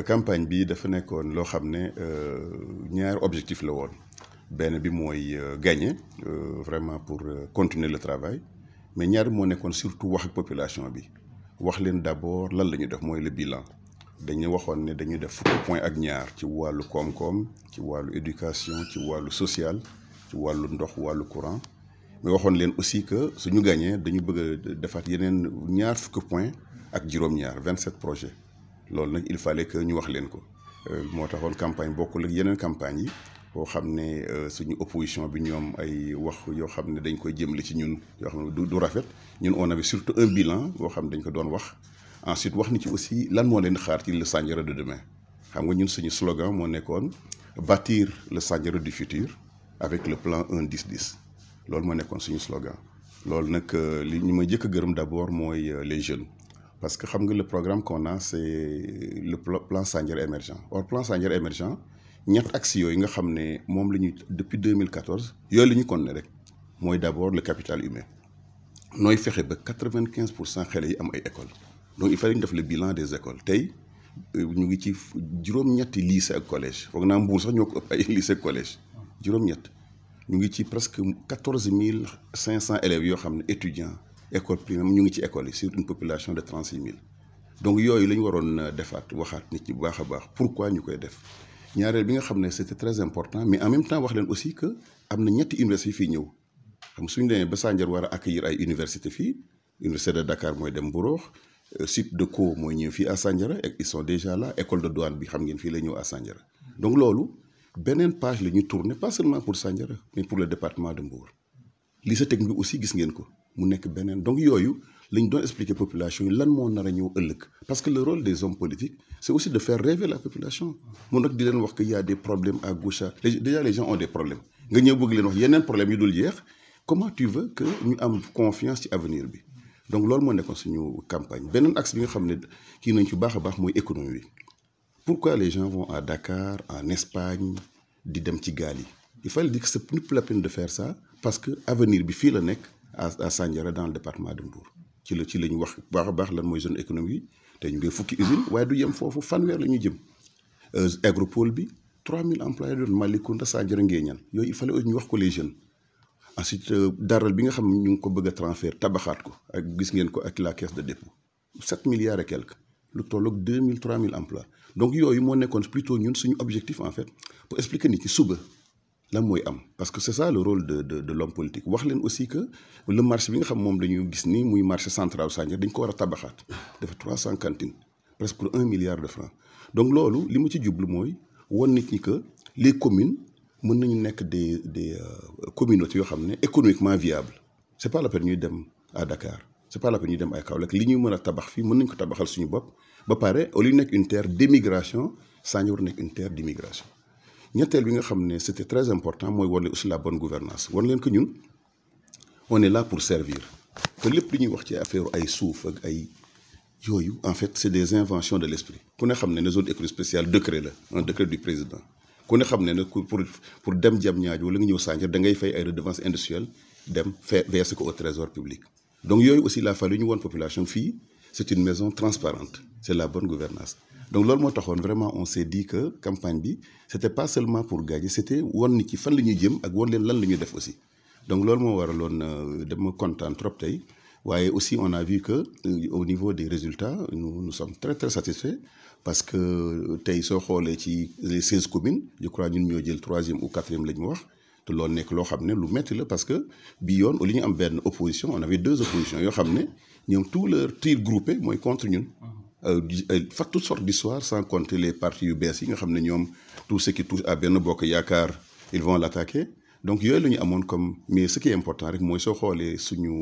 campagne bi dafa nekkoon loo xam ne ñaar objectif la woon benn bi mooy gagner vraiment pour continuer le travail mais ñaar moo nekkoon surtout wax ak population bi wax leen d'abord lan la ñu def mooy le bilan dañu waxoon ne dañuy def fukki point ak ñaar ci wàllu koom-koom ci wàllu éducation ci wàllu social ci wàllu ndox wàllu courant mais waxoon leen aussi que suñu gagné dañu bëgg a defaat yeneen ñaar fukki point ak juróom-ñaar 27 projets loolu nag il fallait que ñu wax leen ko moo taxoon campagne bokkul ak yeneen campagne yi boo xam ne suñu opposition bi ñoom ay wax yoo xam ne dañ koy jëmale ci ñun yoo xam ne du rafet ñun on avait surtout un bilan boo xam ne dañ ko doon wax ensuite wax ni ci aussi lan moo leen xaar ci le Sandiara de demain xam nga ñun suñu slogan moo nekkoon bâtir le Sandiara du futur avec le plan 1-10-10 loolu moo nekkoon suñu slogan loolu nag li ñu may jëkk a gërëm d'abord mooy les jeunes parce que xam nga le programme qu'on a c'est le plan Sandiara émergent or plan Sandiara émergent ñett axes yooyu nga xam ne moom la ñuy depuis 2014 yooyu la ñu kon ne rek mooy d'abord le capital humain nooy fexe ba 95% xale yi am ay écoles donc il fallait ñu def le bilan des écoles tey ñu ngi ci juróom-ñetti lycée ak collège foog naa Mbour sax ñoo ko ëpp ay lycée ak collège juróom-ñett ñu ngi ci presque 14 500 élèves yoo xam ne étudiants école primaire ñu ngi ci école yi sur une population de 36 000 donc yooyu la ñu waroon defaat waxaat nit ñi bu baax a baax pourquoi ñu koy def ñaareel bi nga xam ne c'était très important mais en même temps wax leen aussi que am na ñetti universités fii ñëw xam suñu demee ba Sandiara war a accueillir ay université fii université de Dakar mooy dem Mbourokh site de Co mooy ñëw fii à Sandiara et ils sont déjà là école de douane bi xam ngeen fii la ñëw à Sandiara donc loolu beneen page la ñu tourner pas seulement pour Sandiara mais pour le département de Mbour lycée technique bi aussi gis ngeen ko mu nekk beneen donc yooyu la ñu doon expliquer population yi lan moo nar a ñëw ëllëg parce que le rôle des hommes politiques c'est aussi de faire rêver la population mun nag di leen wax que y a des problèmes à gauche déjà les gens ont des problèmes nga ñëw bëgg leen wax yeneen problèmes yu dul jeex comment tu veux que ñu am confiance ci avenir bi donc loolu moo nekkoon suñu campagne beneen axe bi nga xam ne kii nañ ci baax a baax mooy économie bi pourquoi les gens vont à Dakar en Espagne di dem ci gaal yi il fallait dire que c'est plus la peine de faire ça parce que avenir bi fii la nekk à Sandiara dans le département de Mbour ci la ñu wax baax a baax lan mooy zone économique bi te ñu ngi fukki usine waaye du yem foofu fanweer la ñuy jëm agropole bi 3000 employés doon Malicounda Sandiara Nguéniène yooyu il fallait aussi ñu wax ko les jeunes ensuite daral bi nga xam ne ñu ngi ko bëgg a transfert tabaxaat ko ak gis ngeen ko ak la caisse de dépôt 7 milliards et quelques lu tolloog 2000 3000 emplois donc yooyu moo nekkoon plutôt ñun suñu objectif en fait pour expliquer nit ci suba lan mooy am parce que c'est ça le rôle de l'homme politique wax leen aussi que le marché bi nga xam moom la ñu gis nii muy marché central Sandiara dañ ko war a tabaxaat dafa 300 cantines presque pour 1 milliard de francs donc loolu li ma ci jublu mooy won nit ñi que les communes mën nañu nekk des communautés yoo xam ne économiquement viable c'est pas la peine ñuy dem à Dakar c'est pas la peine ñuy dem ay Kaolack li ñuy mën a tabax fii mën nañu ko tabaxal suñu bopp ba pare au lieu nekk une terre d'émigration Sandiara nekk une terre d'immigration ñetteel bi nga xam ne c'était très important mooy wan leen aussi la bonne gouvernance wan leen que ñun on est là pour servir que lépp li ñuy wax ci affaire ay suuf ak ay yooyu en fait c'est des inventions de l'esprit ku ne xam ne zone économique spéciale décret la un décret du président ku ne xam ne pour dem Diamniadio wala nga ñëw Sandiara da ngay fay ay redevance industrielle dem verser ko au trésor public donc yooyu aussi la fallu ñu woon population fii c'est une maison transparente c'est la bonne gouvernance donc loolu moo taxoon vraiment on s'est dit que campagne bi c'était pas seulement pour gagner c'était won nit ci fan la ñuy jëm ak won leen lan la ñuy def aussi donc loolu moo waraloon dama kontaan trop tey waaye aussi on a vu que au niveau des résultats nous sommes très très satisfaits parce que tey soo xoolee ci les 16 communes je crois ñun ñoo jël 3e ou 4e la ñu wax te loolu nekk loo xam ne lu metti la parce que bi yoon au lieu ñu am benn opposition on avait 2 oppositions yoo xam ne ñoom tout leur tir groupé mooy contre ñun fa toutes sortes d'histoires sans compter les partis yu bees yi nga xam ne ñoom tout ce qui touche à Benno Bokk Yaakaar ils vont l'attaquer donc yooyu la ñu amoon comme mais ce qui est important rek mooy soo xoolee suñu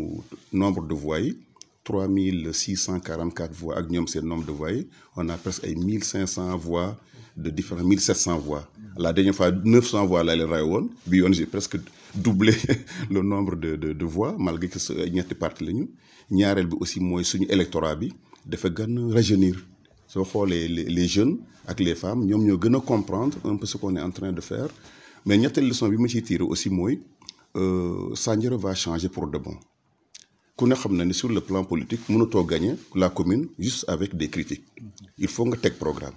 nombre de voix yi 3644 voix ak ñoom seen nombre de voix yi on a presque ay 1500 voix de différents 1700 voix la dernière fois 900 voix laa leen ray woon bi yoon j'ai presque doublé le nombre de voix malgré que ñetti parti la ñu ñaareel bi aussi mooy suñu électorat bi dafa gën a rajeunir soo xoolee les jeunes ak les femmes ñoom ñoo gën a comprendre un peu ce qu'on est en train de faire mais ñetteel leçon bi ma ciy tiré aussi mooy Sandiara va changer pour de bon ku ne xam na ne sur le plan politique mënutoo gagner la commune juste avec des critiques il faut nga teg programme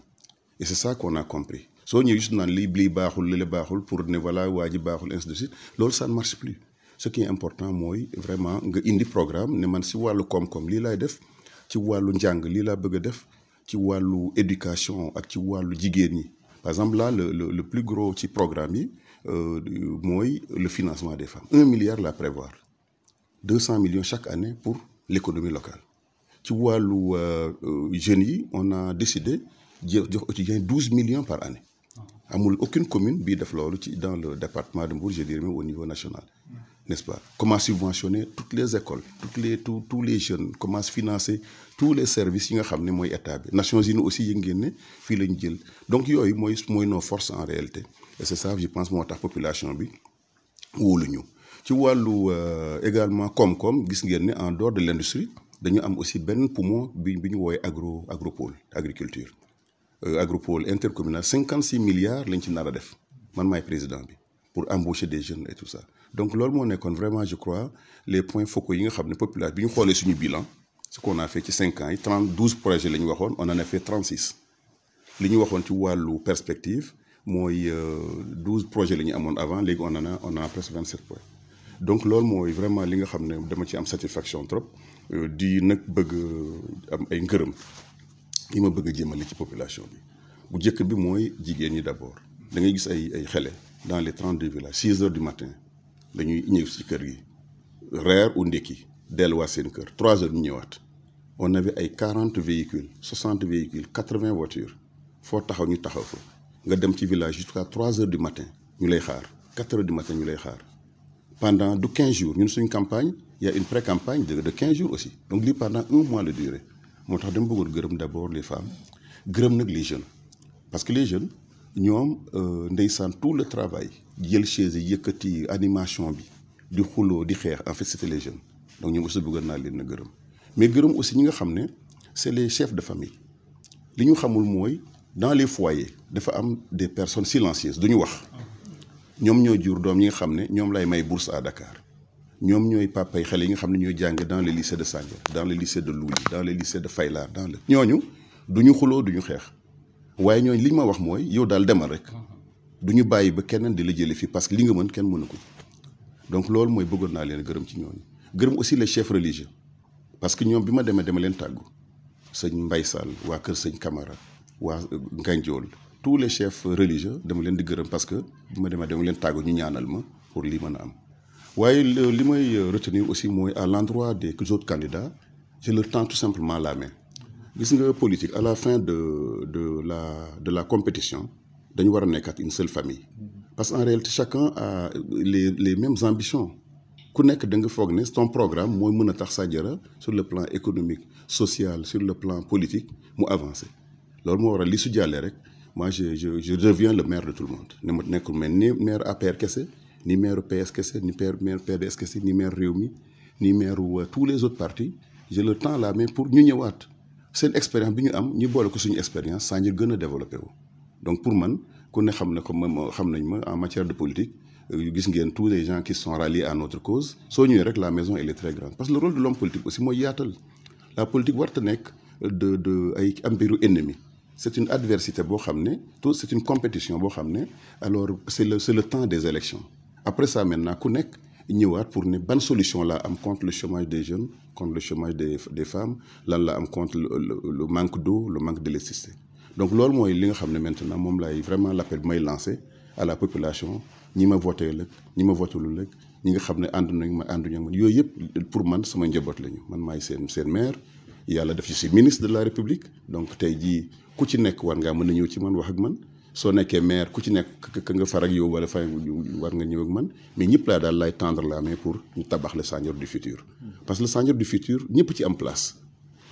et c'est ça qu'on a compris soo ñëwee juste naan lii baaxul lii baaxul pour ne voilà waa ji baaxul ainsi de suite loolu ça ne marche plus ce qui est important mooy vraiment nga indi programme ne man si wàllu koom-koom lii laay def ci wàllu njàng lii laa bëgg a def ci wàllu éducation ak ci wàllu jigéen ñi par exemple là le plus gros ci programme yi mooy le financement des femmes 1 milliard la prévoir 200 millions chaque année pour l'économie locale ci wàllu jeunes yi on a décidé jox étudiants 12 millions par année amul aucune commune bii def loolu ci dans le département de Mbour je dirais même au niveau national n'est-ce pas comment subventionner toutes les écoles tous les jeunes comment financer tous les services yi nga xam ne mooy état bi Nations Unies aussi yi ngeen ne fii la ñu jël donc yooyu mooy nos forces en réalité et c'est ça je pense moo tax population bi wóolu ñu ci wàllu également koom-koom gis ngeen ne en dehors de l'industrie dañu am aussi benn poumon bi ñu woowee agropole agriculture agropole intercommunal 56 milliards lañ ci nar a def man maay président bi pour embaucher des jeunes et tout ça donc loolu moo nekkoon vraiment je crois les points focaux yi nga xam ne population bi ñu xoolee suñu bilan ce qu'on a fait ci 5 ans yi 12 projets la ñu waxoon on en a fait 36 li ñu waxoon ci wàllu perspective mooy 12 projets la ñu amoon avant léegi on en a presque 27 points donc loolu mooy vraiment li nga xam ne dama ci am satisfaction trop di nag bëgg am ay ngërëm yi ma bëgg a jëmale ci population bi bu njëkk bi mooy jigéen ñi d'abord da ngay gis ay xale dans les 32 villages 6 heures du matin dañuy ñëw ci kër gi reer ou ndékki delluwaat seen kër 3 heures ñu ñëwaat on avait ay 40 véhicules 60 véhicules 80 voitures foo taxaw ñu taxaw fa nga dem ci village jusqu'à 3 heures du matin ñu lay xaar 4 heures du matin ñu lay xaar pendant 15 jours ñun suñ campagne il y a une pré-campagne de 15 jours aussi donc lii pendant 1 mois la durée moo tax dama bëggoon gërëm d'abord les femmes gërëm nag les jeunes parce que les jeunes ñoom ndeysaan tout le travail jël chaise yi yëkkati animation bi di xuloo di xeex en fait c'était les jeunes donc ñoom aussi bëggoon naa leen na gërëm mais gërëm aussi ñi nga xam ne c'est les chefs de famille li ñu xamul mooy dans les foyers dafa am des personnes silencieuses duñu wax ñoom ñoo jur doom yi nga xam ne ñoom lay may bourse à Dakar ñoom ñooy papay xale yi nga xam ne ñooy jànge dans le lycée de Sandiara dans le lycée de Louly dans le lycée de Faylar ñooñu duñu xuloo duñu xeex waaye ñooñu li ñu ma wax mooy yow daal demal rek duñu bàyyi ba keneen di la jële fii parce que li nga mën kenn mënu ko donc loolu mooy bëggoon naa leen gërëm ci ñooñu gërëm aussi les chefs religieux parce que ñoom bi ma demee dama leen tàggu sëñ Mbay Sall waa kër sëñ Camara waa Nganjool tous les chefs religieux dama leen di gërëm parce que bi ma demee dama leen tàggu ñu ñaanal ma pour lii mën a am waaye li may retenir aussi mooy à l'endroit des autres candidats je leur tends tout simplement la main gis nga politique à la fin de la compétition dañu war a nekkat une seule famille parce que en réalité chacun a les mêmes ambitions ku nekk da nga foog ne ton programme mooy mën a tax Sandiara sur le plan économique social sur le plan politique mu avancer loolu moo waral li su jàllee rek moi je deviens le maire de tout le monde ne ma nekkul mais ni maire APR kese ni maire PS kese ni maire PDS kese ni maire Rewmi ni maire tous les autres partis je leur tends la main pour ñu ñëwaat seen expérience bi ñu am ñu boole ko suñu expérience Sandiara gën a développé wu donc pour man ku ne xam ne ko xam nañ ma en matière de politique gis ngeen tous les gens qui sont ralliés à notre cause soo ñëwee rek la maison elle est très grande parce que le rôle de l'homme politique aussi mooy yaatal la politique warta nekk de ay am mbiru ennemi c'est une adversité boo xam ne tout c'est une compétition boo xam ne alors c'est le temps des élections après ça maintenant ku nekk ñëwaat pour ne ban solution laa am contre le chômage des jeunes contre le chômage des femmes lan la am contre le manque d'eau le manque d'électricité donc loolu mooy li nga xam ne maintenant moom laay vraiment l'appel bi may lancer à la population ñi ma voté lëg ñi ma voté lu lëg ñi nga xam ne ànd nañ ma ànduñu ak man yooyu yëpp pour man sama njaboot lañu man maay seen maire yàlla def ci ministre de la république donc tey jii ku ci nekk war ngaa mën a ñëw ci man wax ak man soo nekkee maire ku ci nekk ka nga far ak yow wala fay war nga ñëw ak man mais ñëpp laa daal lay tendre la main pour ñu tabax le Sandiara du futur parce que le Sandiara du futur ñëpp ci am place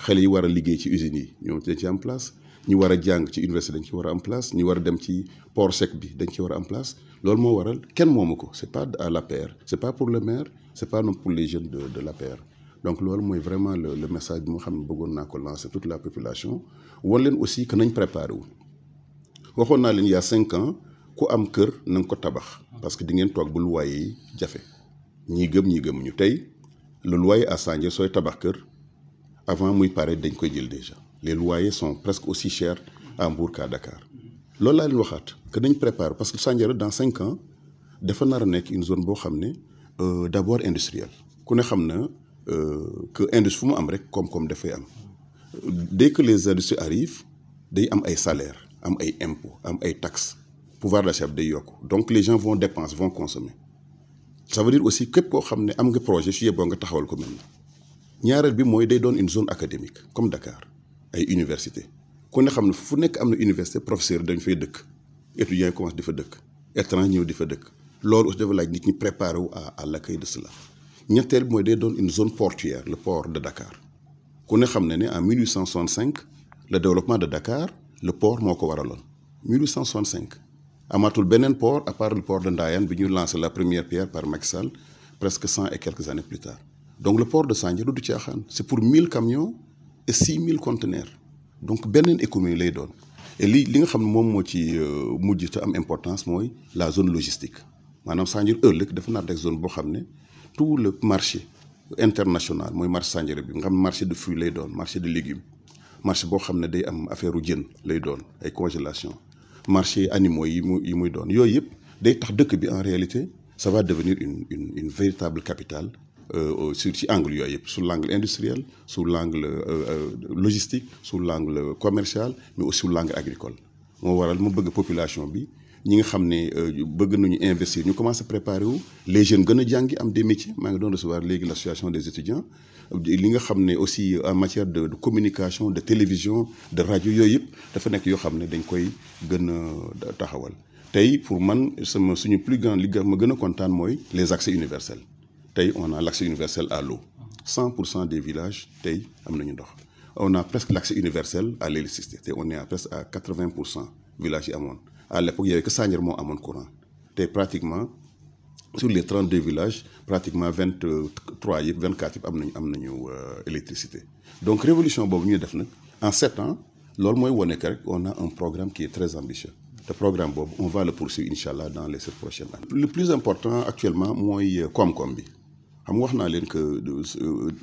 xale yi war a liggéey ci usines yi ñoom dañ ci am place ñi war a jàng ci université dañ ci war a am place ñi war a dem ci port sec bi dañ ci war a am place loolu moo waral kenn moomu ko c'est pas à l'APR c'est pas pour le maire c'est pas non pour les jeunes de l'APR donc loolu mooy vraiment le message bi nga xam ne bëggoon naa ko lancer toute la population wan leen aussi que nañ préparé wu waxoon naa leen il y a 5 ans ku am kër na nga ko tabax parce que di ngeen toog bu loyer yi jafe ñii gëmuñu tey le loyer à Sandiara sooy tabax kër avant muy pare dañ koy jël déjà les loyers sont presque aussi chers à Mbour qu'à Dakar loolu laa leen waxaat que nañ prépare parce que Sandiara dans 5 ans dafa nar a nekk une zone boo xam ne d'abord industrielle ku ne xam na que industrie fu mu am rek koom-koom dafay am dès que les industries arrivent day am ay salaires am ay impôts am ay taxes pouvoir d'achat day yokk donc les gens vont dépenser vont consommer ça veut dire aussi képp koo xam ne am nga projet su yeboo nga taxawal ko mel ni ñaareel bi mooy day doon une zone académique comme Dakar ay université ku ne xam ne fu nekk am na université professeur dañ fay dëkk étudiants yi commencé di fa dëkk étranger ñëw di fa dëkk loolu aussi dafa laaj nit ñi préparé wu à l'accueil de cela ñetteel bi mooy day doon une zone portuaire le port de Dakar ku ne xam ne ne en 1865 le développement de Dakar le port moo ko waraloon 1865 amatul beneen port à part le port de Ndayane bi ñu lancé la première pierre par Macky Sall presque 100 et quelques années plus tard donc le port de Sandiara du caaxaan c'est pour 1000 camions et 6000 conteneurs donc beneen économie lay doon et li nga xam ne moom moo ci mujj te am importance mooy la zone logistique maanaam Sandiara ëllëg dafa nar nekk zone boo xam ne tout le marché international mooy marché Sandiara bi nga xam ne marché de fruits lay doon marché de légumes marché boo xam ne day am affaire u jën lay doon ay congélation marché animaux yi muy doon yooyu yëpp day tax dëkk bi en réalité ça va devenir une véritable capitale sur ci angle yooyu yëpp sur l'angle industriel sur l'angle logistique sur l'angle commercial mais aussi sur l'angle agricole moo waral mu bëgg population bi ñi nga xam ne bëgg nañu investir ñu commencé préparer wu les jeunes gën a jàngi am des métiers maa ngi doon recevoir léegi l'association des étudiants li nga xam ne aussi en matière de communication de télévision de radio yooyu yëpp dafa nekk yoo xam ne dañ koy gën a taxawal tey pour man suñu plus grand li ma gën a kontaan mooy les accès universels tey on a l'accès universel à l'eau 100% des villages tey am nañu ndox on a presque l'accès universel à l'électricité tey on est à presque à 80% villages yi amoon à l'époque il y avait que Sandiara moo amoon courant tey pratiquement sur les 32 villages pratiquement 23 yëpp 24 yëpp am nañu électricité donc révolution boobu ñuy def nag en 7 ans loolu mooy wane que rek on a un programme qui est très ambitieux te programme boobu on va le poursuivre incha allah dans les 7 prochaines années. Le plus important actuellement mooy koom-koom bi xam nga wax naa leen que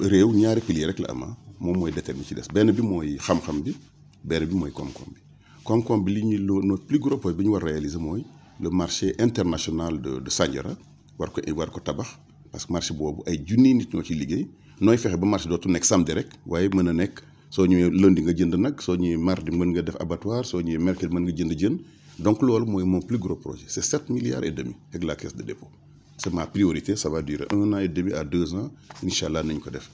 réew ñaari piliers rek la ama moom mooy déterminer ci des benn bi mooy xam-xam bi benn bi mooy koom-koom bi koom-koom bi li ñuy notre plus gros projet bi ñu war réaliser mooy le marché international de Sandiara war ko tabax parce que marché boobu ay junniy nit ñoo ci liggéey nooy fexe ba marché dootu nekk samedi rek waaye mën a nekk soo ñëwee lundi nga jënd nag soo ñëwee mardi mën nga def abattoir soo ñëwee mercredi mën nga jënd jën donc loolu mooy mon plus gros projet c'est 7 milliards et demi avec la caisse de dépôt c'est ma priorité ça va durer 1 an et demi à 2 ans incha allah nañ ko def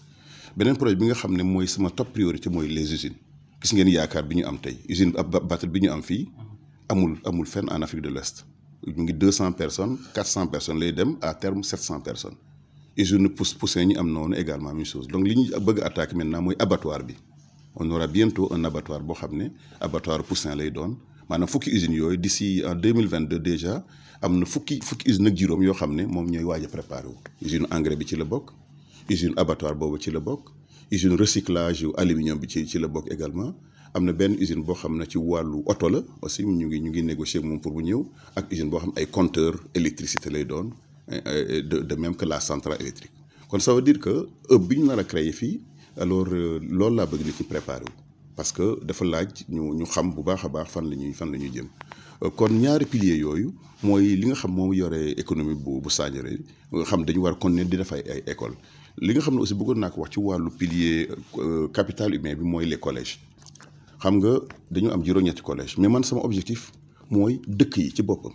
beneen projet bi nga xam ne mooy sama top priorité mooy les usines gis ngeen yaakaar bi ñu am tey usine batterie bi ñu am fii amul fenn en Afrique de l'Ouest ñu ngi 200 personnes 400 personnes lay dem à terme 700 personnes usine poussin ñu am noonu également même chose donc li ñu bëgg a attaquer maintenant mooy abattoir bi on aura bientôt un abattoir boo xam ne abattoir poussin lay doon maanaam fukki usines yooyu d'ici en 2022 déjà am na fukki usines ak juróom yoo xam ne moom ñooy waaj a préparé wu usine engrais bi ci la bokk usine abattoir boobu ci la bokk usine recyclage yu aluminium bi ci la bokk également am na benn usine boo xam ne ci wàllu oto la aussi ñu ngi négocier moom pour bu ñëw ak usine boo xam ne ay compteur électricité lay doon de même que la centrale électrique kon ça veut dire que hub bi ñu nar a créer fii alors loolu laa bëgg nit ñi préparer wu parce que dafa laaj ñu xam bu baax a baax fan la ñuy jëm kon ñaari piliers yooyu mooy li nga xam moom yore économie bu Sandiara nga xam dañu war a continuer di def ay école li nga xam ne aussi bëggoon naa ko wax ci wàllu pilier capital humain bi mooy les collèges xam nga dañu am juróom-ñetti collège mais man sama objectif mooy dëkk yi ci boppam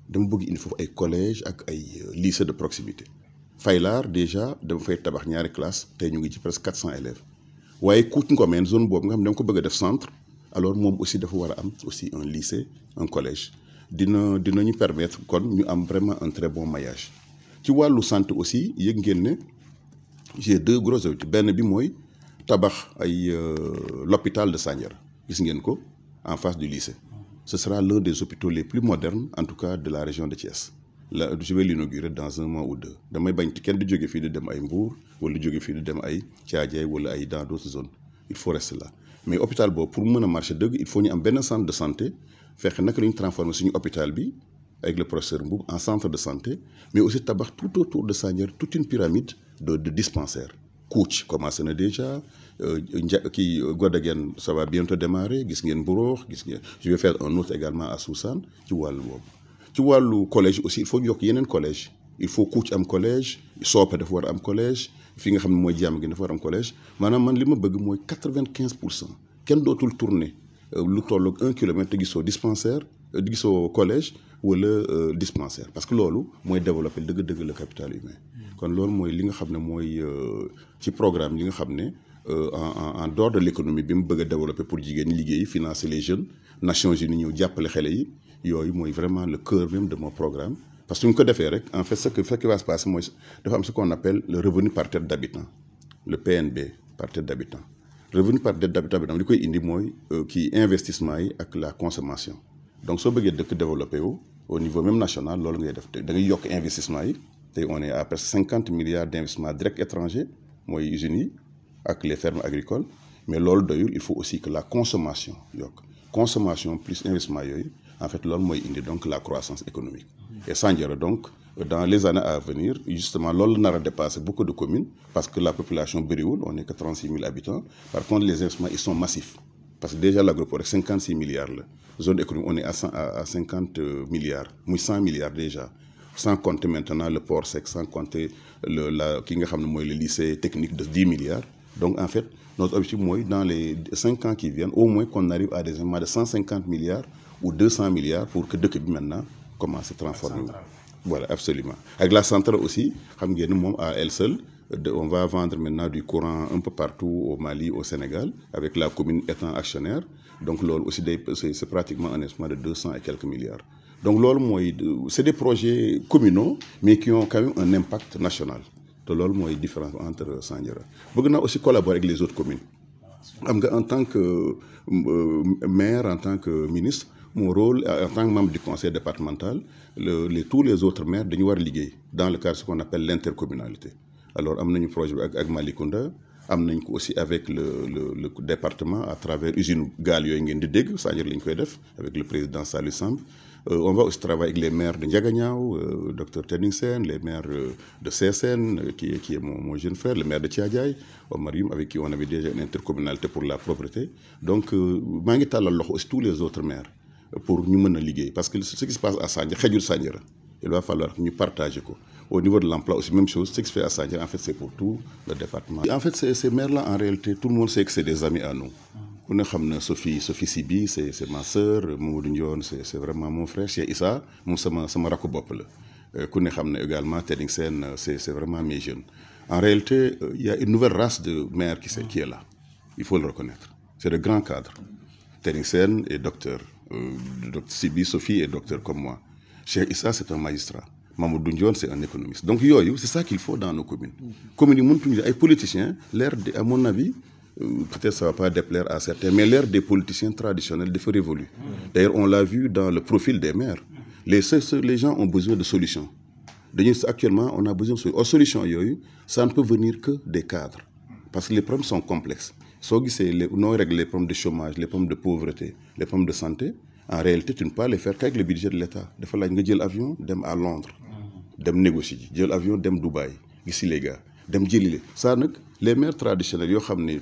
dama bëgg indi foofu ay collège ak ay lycée de proximité Faylar déjà dama fay tabax ñaari classe tey ñu ngi ci presque 400 élèves waaye Koutinkhomen zone boobu nga xam ne dama ko bëgg a def centre alors moom aussi dafa war a am aussi un lycée un collège dinañu permettre kon ñu am vraiment un très bon maillage ci wàllu santé aussi yëg ngeen ne j'ai 2 gros objectifs benn bi mooy tabax ay l'hôpital de Sandiara gis ngeen ko en face du lycée ce sera l'un des hôpitaux les plus modernes en tout cas de la région de Thiès là je vais l'inaugurer dans 1 mois ou 2 damay bañ kenn di jóge fii di dem ay Mbour wala di jóge fii di dem ay Thiadiaye wala ay dans d'autres zones il faut rester là mais hôpital boobu pour mën a marcher dëgg il faut ñu am benn centre de santé fexe naka la ñu transformer suñu hôpital bi avec le professeur Mboub en centre de santé mais aussi tabax tout autour de Sandiara toute une pyramide de dispensaires Kouch commencé na déjà Godagen ça va bientôt démarrer gis ngeen Mbourokh gis ngeen je vais faire un autre également à Soussane ci wàllu boobu ci wàllu collège aussi il faut ñu yokk yeneen collège il faut Kouch am collège Sopé dafa war a am collège fi nga xam ne mooy jàmm gi dafa war a am collège maanaam man li ma bëgg mooy 95% kenn dootul tourner lu tolloog 1 kilomètre te gisoo dispensaire gisoo collège wala dispensaire parce que loolu mooy développer dëgg-dëgg le capital humain kon loolu mooy li nga xam ne mooy ci programme li nga xam ne en dehors de l'économie bi mu bëgg a développer pour jigéen ñi liggéey financer les jeunes Nations Unies ñëw jàppale xale yi yooyu mooy vraiment le cœur même de mon programme parce que ñu ko defee rek en fait ce qui va se passer mooy dafa am ce qu'on appelle le revenu par tête d'habitant le PNB par tête d'habitant revenu par tête d'habitant li koy indi mooy kii investissement yi ak la consommation donc soo bëggee dëkk développé wu au niveau même national loolu ngay def da ngay yokk investissement yi tey on est à presque 50 milliards d'investissements directs étrangers mooy usines yi ak les fermes agricoles mais loolu doyul il faut aussi que la consommation yokk consommation plus investissement yooyu en fait loolu mooy indi donc la croissance économique et Sandiara donc dans les années à venir justement loolu nar a dépasser beaucoup de communes parce que la population bëriwul on est que 36 000 habitants par contre les investissements ils sont massifs parce que déjà l'agroport 56 milliards la zone économique on est à 50 milliards muy 100 milliards déjà sans compter maintenant le port sec sans compter ki nga xam ne mooy le lycée technique de 10 milliards donc en fait notre objectif mooy dans les 5 ans qui viennent au moins qu'on arrive à des investissements de 150 milliards ou 200 milliards pour que dëkk bi maintenant commence à transformer voilà absolument avec la centrale aussi xam ngeen moom à elle seule on va vendre maintenant du courant un peu partout au Mali au Sénégal avec la commune étant actionnaire donc loolu aussi c'est pratiquement un investissement de 200 et quelques milliards donc loolu mooy c'est des projets communaux mais qui ont quand même un impact national te loolu mooy différence entre Sandiara bëgg naa aussi collaborer avec les autres communes xam nga en tant que maire en tant que ministre mon rôle en tant que membre du conseil départemental tous les autres maires dañu war a liggéey dans le cadre de ce qu'on appelle l'intercommunalité alors am nañu projet bi ak Malicounda am nañ ko aussi avec le département à travers usine gaal yooyu ngeen di dégg Sandiara la ñu koy def avec le président Salou Samb on va aussi travailler avec les maires de Ndiaganiao docteur Tening Sène les maires de Sessène qui est mon jeune frère le maire de Thiadiaye Omar Youm avec qui on avait déjà une intercommunalité pour la propreté donc maa ngi tàllal loxo aussi tous les autres maires pour ñu mën a liggéey parce que ce qui se passe à Sandiara xejul Sandiara il va falloir ñu partager ko au niveau de l'emploi aussi même chose ce qui se fait à Sandiara en fait c'est pour tout le département en fait ces maires là en réalité tout le monde sait que c'est des amis à nous ku ne xam na Sophie Sibi c'est ma sœur Mamadou Ndione c'est vraiment mon frère Cheikh Issa moom sama rakku bopp la ku ne xam na également Tening Sène c'est vraiment mes jeunes en réalité il y a une nouvelle race de maires qui est là il faut le reconnaître c'est de grands cadres Tening Sène est docteur Sibi Sophie est docteur comme moi Cheikh Issa c'est un magistrat Mamadou Ndione c'est un économiste donc yooyu c'est ça qu'il faut dans nos communes communes yi mëntuñu ay politiciens l'ère à mon avis peut-être ça va pas déplaire à certains mais l'ère des politiciens traditionnels dafa révolu d'ailleurs on l'a vu dans le profil des maires les gens ont besoin de solutions actuellement on a besoin de solutions yooyu ça ne peut venir que des cadres parce que les problèmes sont complexes soo gisee noo régler les problèmes de chômage les problèmes de pauvreté les problèmes de santé en réalité tu ne peux pas les faire qu'avec le budget de l'État dafa laaj nga jël avion dem à Londres dem négocier ji jël avion dem Dubaï gisi les gars dem jëlile ça nag les maires traditionnels yoo xam ne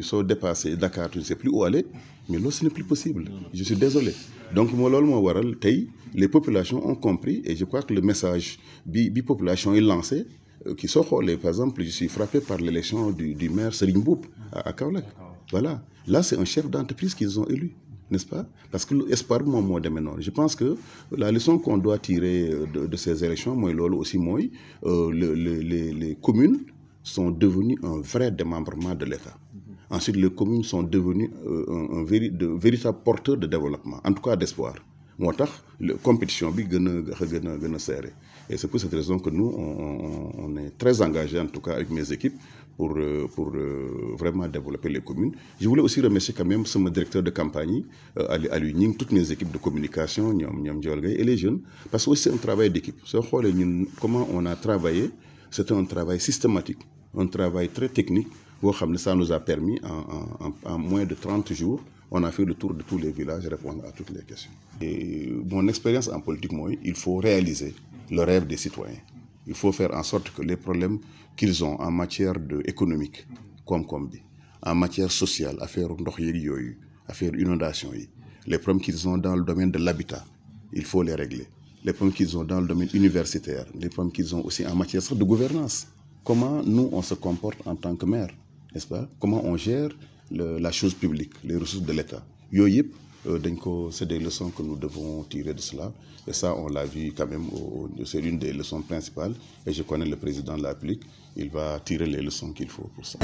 soo dépassé Dakar tu ne sais plus où aller mais loolu ce n'est plus possible je suis désolé donc loolu moo waral tey les populations ont compris et je crois que le message bi population yi lancé qui soo xoolee par exemple je suis frappé par l'élection du maire Serigne Mboup à Kaolack voilà là c'est un chef d'entreprise qu'ils ont élu n'est-ce pas parce que l'espoir bi moom moo demee noonu je pense que la leçon qu'on doit tirer de ces élections mooy loolu aussi mooy les communes sont devenues un vrai démembrement de l'État ensuite les communes sont devenues un véritable porteur de développement en tout cas d'espoir moo tax compétition bi gën a serré et c'est pour cette raison que nous on est très engagés en tout cas avec mes équipes pour vraiment développer les communes je voulais aussi remercier quand même sama directeur de campagne Aliou Ñing toutes mes équipes de communication ñoom Ndiol Gaye et les jeunes parce que aussi c'est un travail d'équipe soo xoolee ñun comment on a travaillé c'était un travail systématique un travail très technique boo xam ne ça nous a permis en moins de 30 jours on a fait le tour de tous les villages répondre à toutes les questions et mon expérience en politique mooy il faut réaliser le rêve des citoyens Il faut faire en sorte que les problèmes qu'ils ont en matière économique, comme en matière sociale, affaire ndox yeeg yooyu, affaire inondation yi, les problèmes qu'ils ont dans le domaine de l'habitat, il faut les régler. Les problèmes qu'ils ont dans le domaine universitaire, les problèmes qu'ils ont aussi en matière de gouvernance. Comment nous, on se comporte en tant que maire, n'est-ce pas? Comment on gère la chose publique, les ressources de l'État. C'est des leçons que nous devons tirer de cela. Et ça, on l'a vu quand même, c'est l'une des leçons principales. Et je connais le président de la République, il va tirer les leçons qu'il faut pour ça.